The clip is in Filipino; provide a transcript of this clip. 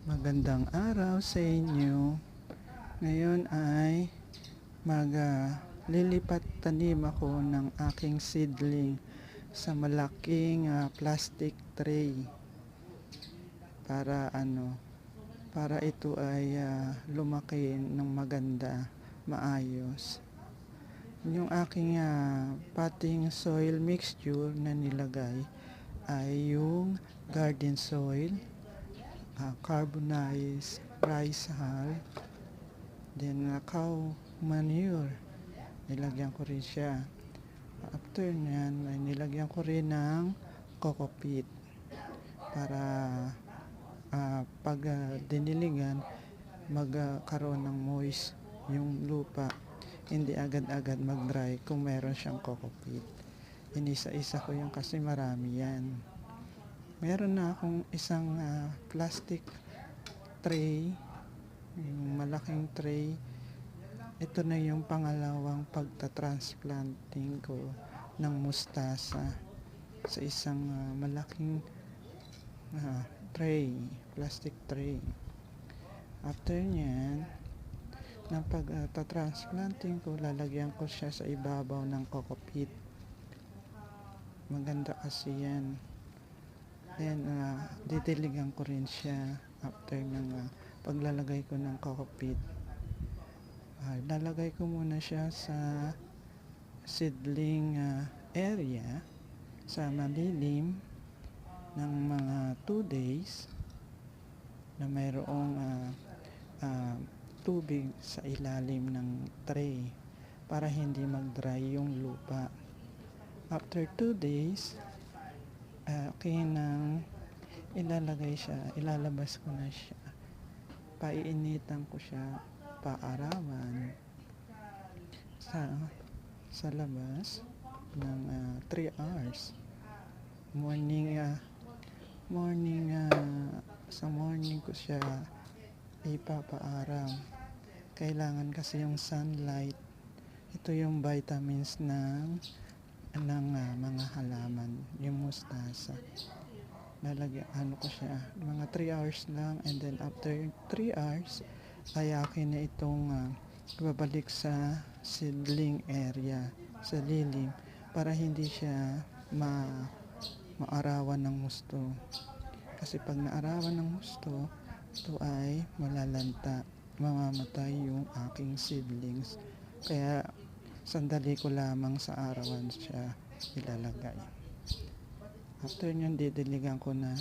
Magandang araw sa inyo. Ngayon ay lilipat tanim ako ng aking seedling sa malaking plastic tray para para ito ay lumaki ng maganda, maayos. Yung aking potting soil mixture na nilagay ay yung garden soil, carbonized rice hull, then cow manure, nilagyan ko rin siya. After nyan ay nilagyan ko rin ng coco peat para pag diniligan magkaroon ng moist yung lupa, hindi agad-agad mag-dry kung meron siyang coco peat. Inisa-isa ko yung kasi marami yan. Meron na akong isang plastic tray, yung malaking tray. Ito na yung pangalawang pagta-transplanting ko ng mustasa sa isang malaking tray, plastic tray. After nyan, ng pagta-transplanting ko, lalagyan ko siya sa ibabaw ng coco peat. Maganda kasi yan. Then didiligan ko rin siya after ng paglalagay ko ng coco peat. Lalagay ko muna siya sa seedling area sa malilim ng mga 2 days na mayroong tubig sa ilalim ng tray para hindi mag-dry yung lupa. After 2 days, ilalabas ko na siya. Paiinitan ko siya, paarawan sa labas ng 3 hours. Sa morning ko siya ipapaaram. Kailangan kasi yung sunlight. Ito yung vitamins ng mga halaman, yung mustasa. Lalagyan ko siya mga 3 hours lang, and then after 3 hours ay akin na itong babalik sa seedling area, sa lilim, para hindi siya maarawan ng husto. Kasi pag naarawan ng husto, ito ay malalanta, mamamatay yung aking seedlings. Kaya sandali ko lamang sa arawan siya ilalagay. After nyan, didiligan ko na